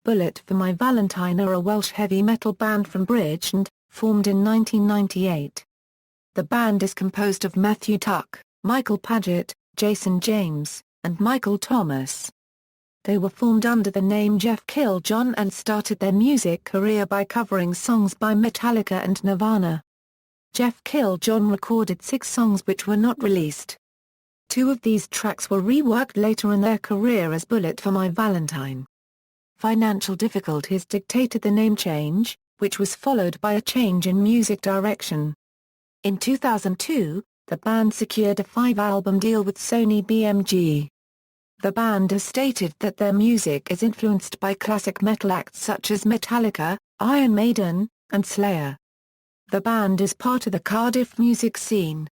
Bullet for My Valentine are a Welsh heavy metal band from Bridgend, formed in 1998. The band is composed of Matthew Tuck, Michael Paget, Jason James, and Michael Thomas. They were formed under the name Jeff Kill John and started their music career by covering songs by Metallica and Nirvana. Jeff Kill John recorded 6 songs which were not released. 2 of these tracks were reworked later in their career as Bullet for My Valentine. Financial difficulties dictated the name change, which was followed by a change in music direction. In 2002, the band secured a 5-album deal with Sony BMG. The band has stated that their music is influenced by classic metal acts such as Metallica, Iron Maiden, and Slayer. The band is part of the Cardiff music scene.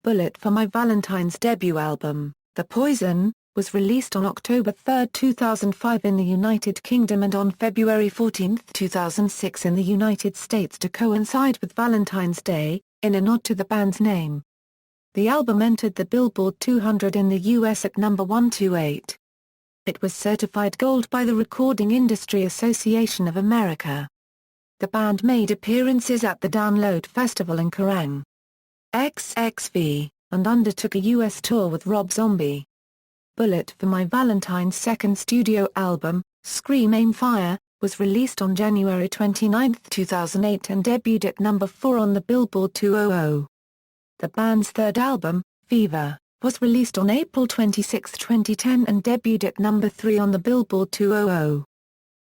Bullet for My Valentine's debut album, The Poison, was released on October 3, 2005 in the United Kingdom and on February 14, 2006 in the United States to coincide with Valentine's Day, in a nod to the band's name. The album entered the Billboard 200 in the US at number 128. It was certified gold by the Recording Industry Association of America. The band made appearances at the Download Festival in Kerrang! XXV, and undertook a US tour with Rob Zombie. Bullet for My Valentine's second studio album, Scream Aim Fire, was released on January 29, 2008 and debuted at number 4 on the Billboard 200. The band's third album, Fever, was released on April 26, 2010 and debuted at number 3 on the Billboard 200.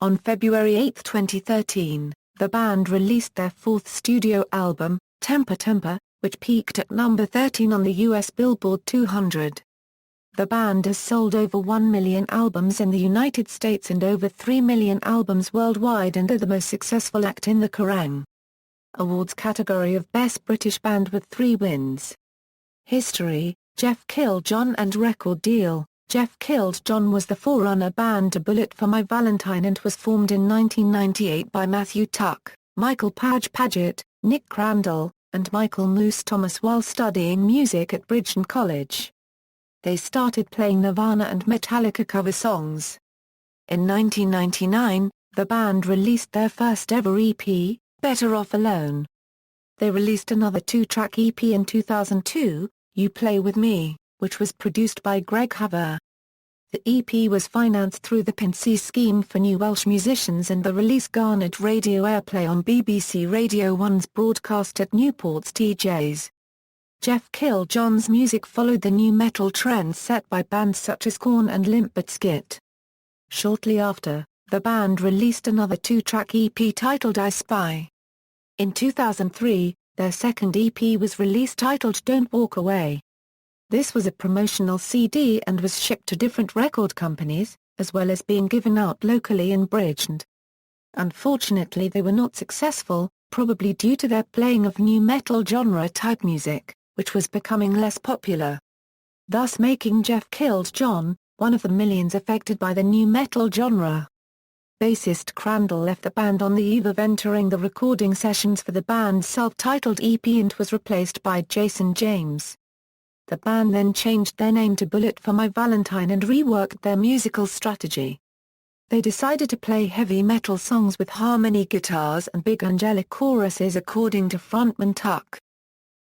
On February 8, 2013, the band released their fourth studio album, Temper Temper, which peaked at number 13 on the US Billboard 200. The band has sold over 1 million albums in the United States and over 3 million albums worldwide and are the most successful act in the Kerrang! Awards category of Best British Band with 3 wins. History, Jeff Kill John and record deal. Jeff Kill John was the forerunner band to Bullet for My Valentine and was formed in 1998 by Matthew Tuck, Michael Paget, Nick Crandall, and Michael Moose Thomas while studying music at Bridgend College. They started playing Nirvana and Metallica cover songs. In 1999, the band released their first ever EP, Better Off Alone. They released another 2-track EP in 2002, You Play With Me, which was produced by Greg Haver. The EP was financed through the Pincy scheme for new Welsh musicians and the release garnered radio airplay on BBC Radio 1's broadcast at Newport's TJ's. Jeff Kill John's music followed the new metal trends set by bands such as Korn and Limp Bizkit. Shortly after, the band released another 2-track EP titled I Spy. In 2003, their second EP was released titled Don't Walk Away. This was a promotional CD and was shipped to different record companies, as well as being given out locally in Bridgend. Unfortunately they were not successful, probably due to their playing of new metal genre-type music, which was becoming less popular. Thus making Jeff Kill John one of the millions affected by the new metal genre. Bassist Crandall left the band on the eve of entering the recording sessions for the band's self-titled EP and was replaced by Jason James. The band then changed their name to Bullet for My Valentine and reworked their musical strategy. They decided to play heavy metal songs with harmony guitars and big angelic choruses according to frontman Tuck.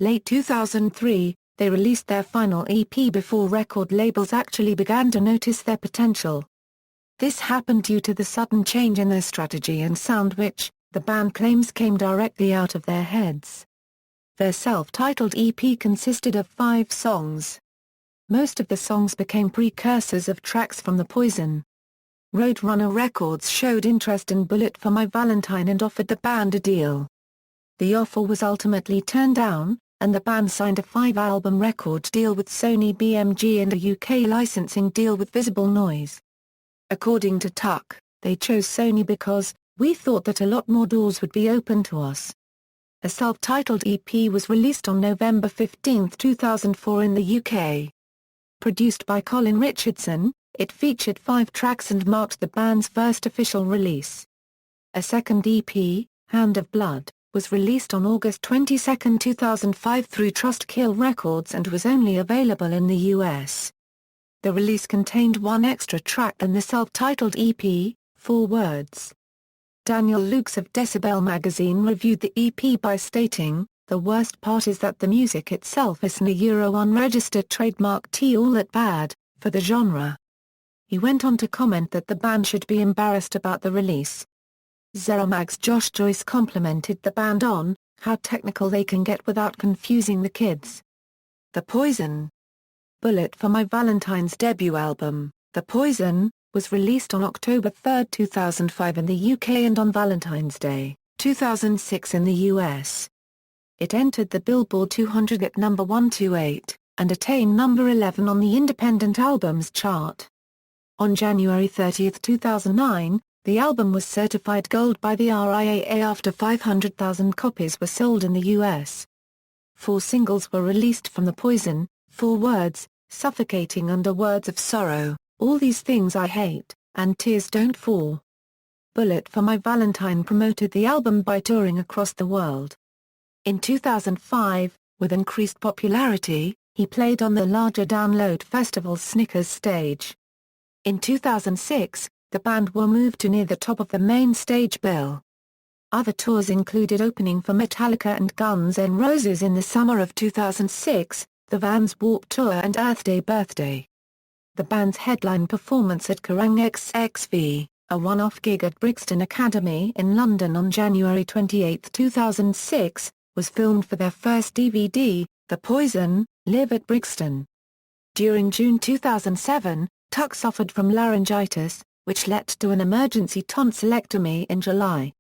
Late 2003, they released their final EP before record labels actually began to notice their potential. This happened due to the sudden change in their strategy and sound which, the band claims, came directly out of their heads. Their self-titled EP consisted of 5 songs. Most of the songs became precursors of tracks from The Poison. Roadrunner Records showed interest in Bullet for My Valentine and offered the band a deal. The offer was ultimately turned down, and the band signed a 5-album record deal with Sony BMG and a UK licensing deal with Visible Noise. According to Tuck, they chose Sony because, "We thought that a lot more doors would be open to us." A self-titled EP was released on November 15, 2004 in the UK. Produced by Colin Richardson, it featured 5 tracks and marked the band's first official release. A second EP, Hand of Blood, was released on August 22, 2005 through Trustkill Records and was only available in the US. The release contained 1 extra track than the self-titled EP, 4 words. Daniel Lukes of Decibel magazine reviewed the EP by stating, "The worst part is that the music itself is an unregistered trademark all that bad, for the genre." He went on to comment that the band should be embarrassed about the release. Zeromag's Josh Joyce complimented the band on how technical they can get without confusing the kids. The Poison. Bullet for My Valentine's debut album, The Poison, was released on October 3, 2005 in the UK and on Valentine's Day, 2006 in the US. It entered the Billboard 200 at number 128, and attained number 11 on the Independent Albums chart. On January 30, 2009, the album was certified gold by the RIAA after 500,000 copies were sold in the US. 4 singles were released from The Poison: 4 words, Suffocating Under Words of Sorrow, All These Things I Hate, and Tears Don't Fall. Bullet for My Valentine promoted the album by touring across the world. In 2005, with increased popularity, he played on the larger Download Festival's Snickers stage. In 2006, the band were moved to near the top of the main stage bill. Other tours included opening for Metallica and Guns N' Roses in the summer of 2006, the Vans Warped Tour and Earth Day Birthday. The band's headline performance at Kerrang XXV, a one-off gig at Brixton Academy in London on January 28, 2006, was filmed for their first DVD, The Poison, Live at Brixton. During June 2007, Tuck suffered from laryngitis, which led to an emergency tonsillectomy in July.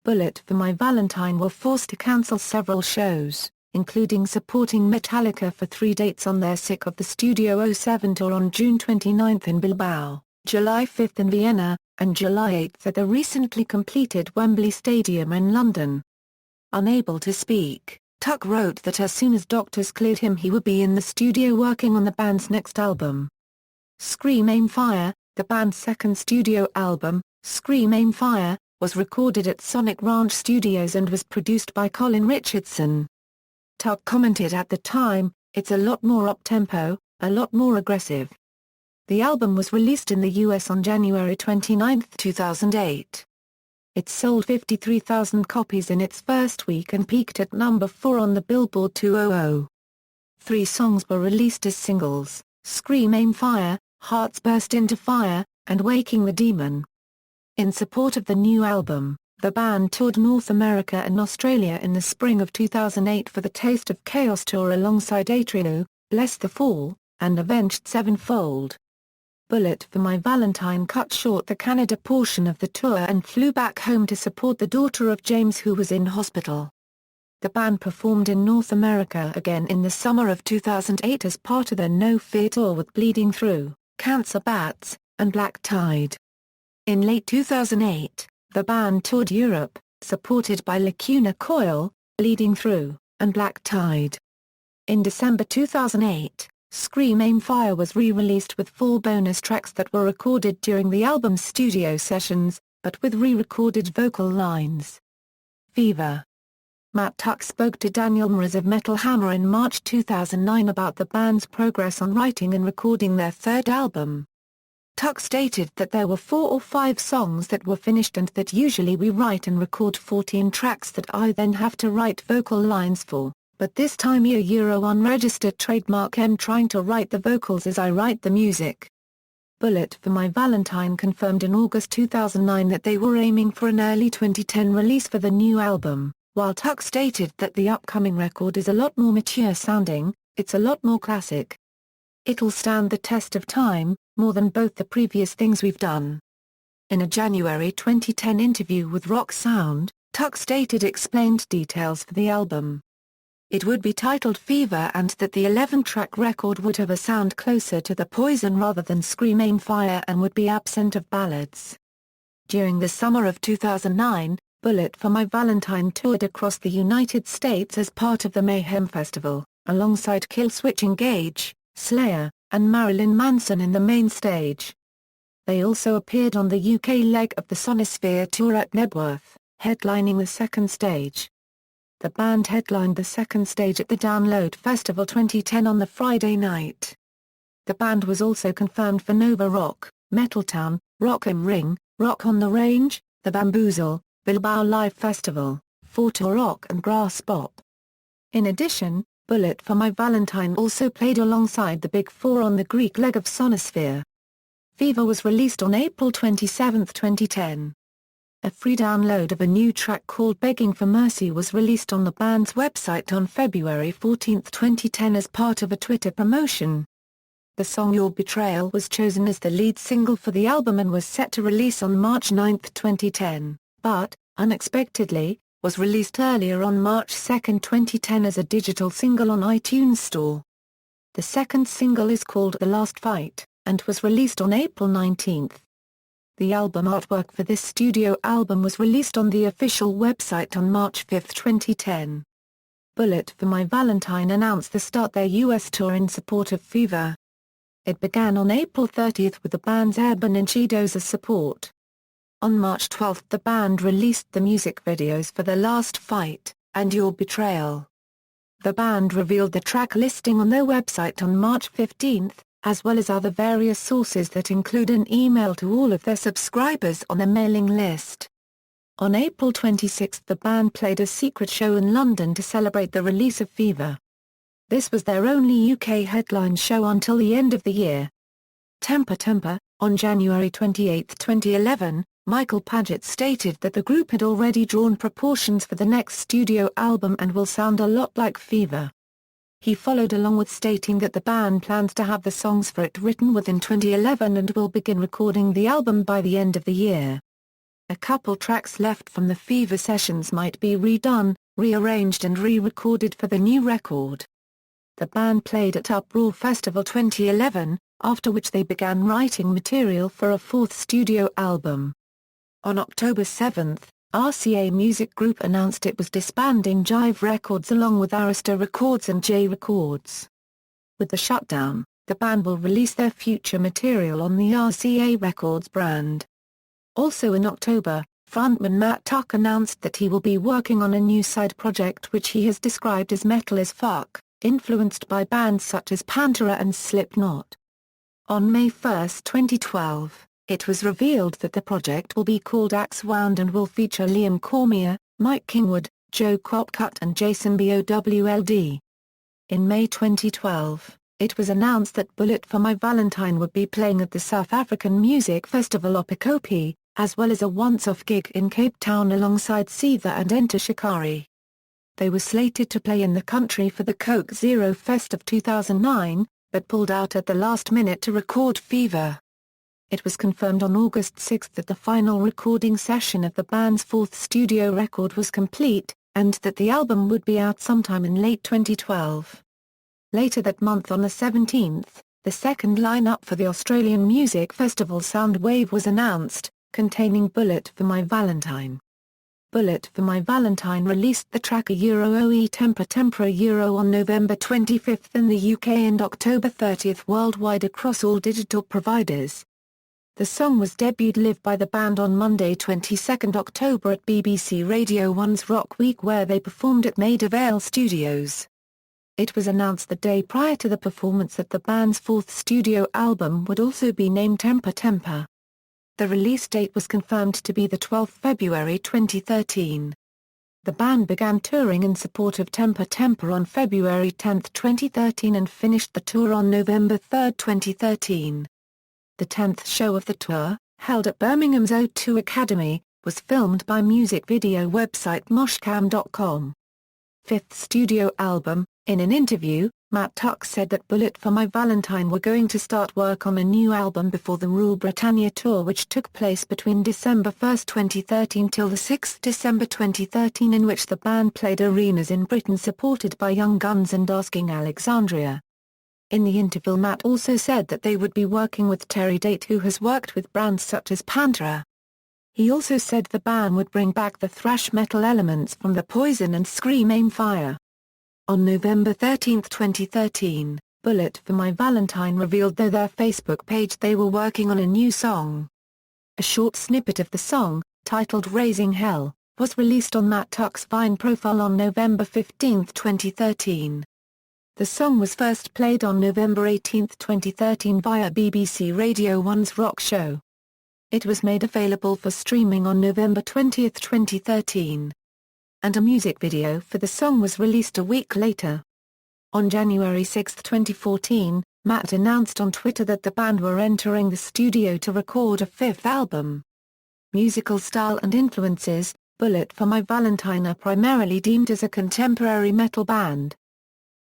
Bullet for My Valentine were forced to cancel several shows, including supporting Metallica for 3 dates on their Sick of the Studio 07 tour on June 29 in Bilbao, July 5 in Vienna, and July 8 at the recently completed Wembley Stadium in London. Unable to speak, Tuck wrote that as soon as doctors cleared him he would be in the studio working on the band's next album. Scream Aim Fire, the band's second studio album, Scream Aim Fire, was recorded at Sonic Ranch Studios and was produced by Colin Richardson. Tuck commented at the time, "It's a lot more up-tempo, a lot more aggressive." The album was released in the US on January 29, 2008. It sold 53,000 copies in its first week and peaked at number 4 on the Billboard 200. 3 songs were released as singles, Scream Aim Fire, Hearts Burst Into Fire, and Waking the Demon. In support of the new album, the band toured North America and Australia in the spring of 2008 for the Taste of Chaos tour alongside Atreyu, Bless the Fall, and Avenged Sevenfold. Bullet for My Valentine cut short the Canada portion of the tour and flew back home to support the daughter of James, who was in hospital. The band performed in North America again in the summer of 2008 as part of their No Fear tour with Bleeding Through, Cancer Bats, and Black Tide. In late 2008, the band toured Europe, supported by Lacuna Coil, Bleeding Through, and Black Tide. In December 2008, Scream Aim Fire was re-released with 4 bonus tracks that were recorded during the album's studio sessions, but with re-recorded vocal lines. Fever. Matt Tuck spoke to Daniel Mraz of Metal Hammer in March 2009 about the band's progress on writing and recording their 3rd album. Tuck stated that there were 4 or 5 songs that were finished and that usually we write and record 14 tracks that I then have to write vocal lines for, but this time unregistered trademark I'm trying to write the vocals as I write the music. Bullet for My Valentine confirmed in August 2009 that they were aiming for an early 2010 release for the new album, while Tuck stated that the upcoming record is a lot more mature sounding, it's a lot more classic. It'll stand the test of time, more than both the previous things we've done. In a January 2010 interview with Rock Sound, Tuck stated explained details for the album. It would be titled Fever and that the 11-track record would have a sound closer to The Poison rather than Scream Aim Fire and would be absent of ballads. During the summer of 2009, Bullet for My Valentine toured across the United States as part of the Mayhem Festival, alongside Killswitch Engage, Slayer, and Marilyn Manson in the main stage. They also appeared on the UK leg of the Sonisphere tour at Knebworth, headlining the second stage. The band headlined the second stage at the Download Festival 2010 on the Friday night. The band was also confirmed for Nova Rock, Metaltown, Rock am Ring, Rock on the Range, The Bamboozle, Bilbao Live Festival, Forte Rock and Grass Bop. In addition, Bullet for My Valentine also played alongside the Big Four on the Greek leg of Sonosphere. Fever was released on April 27, 2010. A free download of a new track called Begging for Mercy was released on the band's website on February 14, 2010 as part of a Twitter promotion. The song Your Betrayal was chosen as the lead single for the album and was set to release on March 9, 2010, but, unexpectedly, was released earlier on March 2, 2010 as a digital single on iTunes Store. The second single is called The Last Fight, and was released on April 19. The album artwork for this studio album was released on the official website on March 5, 2010. Bullet for My Valentine announced the start their US tour in support of Fever. It began on April 30 with the band's Urban Enchidos as support. On March 12 the band released the music videos for The Last Fight, and Your Betrayal. The band revealed the track listing on their website on March 15, as well as other various sources that include an email to all of their subscribers on a mailing list. On April 26 the band played a secret show in London to celebrate the release of Fever. This was their only UK headline show until the end of the year. Temper Temper. On January 28, 2011, Michael Paget stated that the group had already drawn proportions for the next studio album and will sound a lot like Fever. He followed along with stating that the band plans to have the songs for it written within 2011 and will begin recording the album by the end of the year. A couple tracks left from the Fever sessions might be redone, rearranged and re-recorded for the new record. The band played at Uproar Festival 2011, after which they began writing material for a fourth studio album. On October 7, RCA Music Group announced it was disbanding Jive Records along with Arista Records and J Records. With the shutdown, the band will release their future material on the RCA Records brand. Also in October, frontman Matt Tuck announced that he will be working on a new side project which he has described as metal as fuck, influenced by bands such as Pantera and Slipknot. On May 1, 2012, it was revealed that the project will be called Axe Wound and will feature Liam Cormier, Mike Kingwood, Joe Copcutt and Jason Bowld. In May 2012, it was announced that Bullet for My Valentine would be playing at the South African music festival Opikopi, as well as a once-off gig in Cape Town alongside Seether and Enter Shikari. They were slated to play in the country for the Coke Zero Fest of 2009, but pulled out at the last minute to record Fever. It was confirmed on August 6 that the final recording session of the band's fourth studio record was complete, and that the album would be out sometime in late 2012. Later that month on the 17th, the second lineup for the Australian music festival Soundwave was announced, containing Bullet for My Valentine. Bullet for My Valentine released the track Oe Temper Temper on November 25 in the UK and October 30 worldwide across all digital providers. The song was debuted live by the band on Monday 22 October at BBC Radio 1's Rock Week where they performed at Maida Vale Studios. It was announced the day prior to the performance that the band's fourth studio album would also be named Temper Temper. The release date was confirmed to be the 12th February 2013. The band began touring in support of Temper Temper on February 10, 2013 and finished the tour on November 3, 2013. The 10th show of the tour, held at Birmingham's O2 Academy, was filmed by music video website moshcam.com. Fifth studio album. In an interview, Matt Tuck said that Bullet for My Valentine were going to start work on a new album before the Rule Britannia tour which took place between December 1, 2013 till the 6th December 2013 in which the band played arenas in Britain supported by Young Guns and Asking Alexandria. In the interview Matt also said that they would be working with Terry Date who has worked with brands such as Pantera. He also said the band would bring back the thrash metal elements from the Poison and Scream Aim Fire. On November 13, 2013, Bullet for My Valentine revealed through their Facebook page they were working on a new song. A short snippet of the song, titled Raising Hell, was released on Matt Tuck's Vine profile on November 15, 2013. The song was first played on November 18, 2013 via BBC Radio 1's Rock Show. It was made available for streaming on November 20, 2013. And a music video for the song was released a week later. On January 6, 2014, Matt announced on Twitter that the band were entering the studio to record a fifth album. Musical style and influences: Bullet for My Valentine are primarily deemed as a contemporary metal band.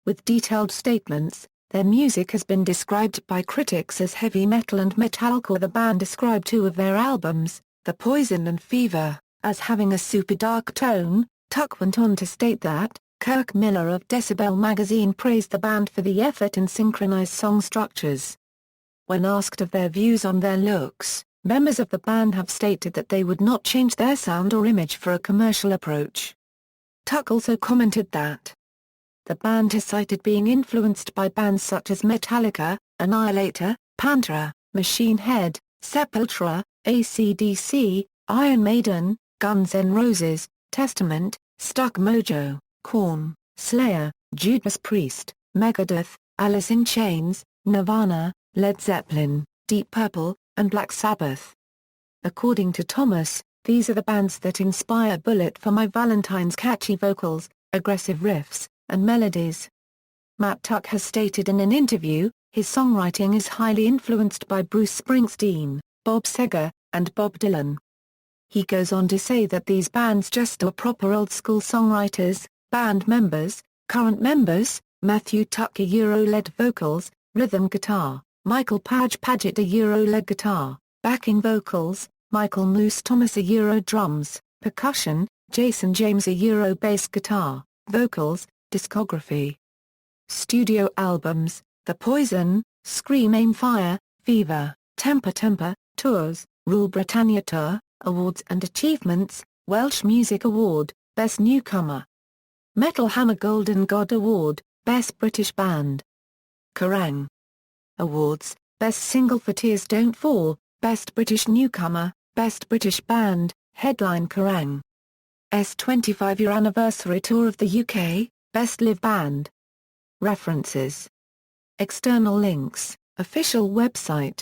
With detailed statements, their music has been described by critics as heavy metal and metalcore. The band described two of their albums, The Poison and Fever, as having a super dark tone. Tuck went on to state that, Kirk Miller of Decibel magazine praised the band for the effort in synchronized song structures. When asked of their views on their looks, members of the band have stated that they would not change their sound or image for a commercial approach. Tuck also commented that the band has cited being influenced by bands such as Metallica, Annihilator, Pantera, Machine Head, Sepultura, AC/DC, Iron Maiden, Guns N' Roses, Testament, Stuck Mojo, Korn, Slayer, Judas Priest, Megadeth, Alice in Chains, Nirvana, Led Zeppelin, Deep Purple, and Black Sabbath. According to Thomas, these are the bands that inspire Bullet for My Valentine's catchy vocals, aggressive riffs, and melodies. Matt Tuck has stated in an interview, his songwriting is highly influenced by Bruce Springsteen, Bob Seger, and Bob Dylan. He goes on to say that these bands just are proper old-school songwriters. Band members: current members, Matthew Tuck, Euro-led vocals, rhythm guitar, Michael Paget, Euro-led guitar, backing vocals, Michael Moose Thomas, Euro drums, percussion, Jason James, Euro bass guitar, vocals. Discography: studio albums, The Poison, Scream Aim Fire, Fever, Temper Temper, tours, Rule Britannia Tour, awards and achievements, Welsh Music Award, Best Newcomer. Metal Hammer Golden God Award, Best British Band. Kerrang! Awards, Best Single for Tears Don't Fall, Best British Newcomer, Best British Band, Headline Kerrang! 25-year anniversary tour of the UK, Best Live Band. References. External links, official website.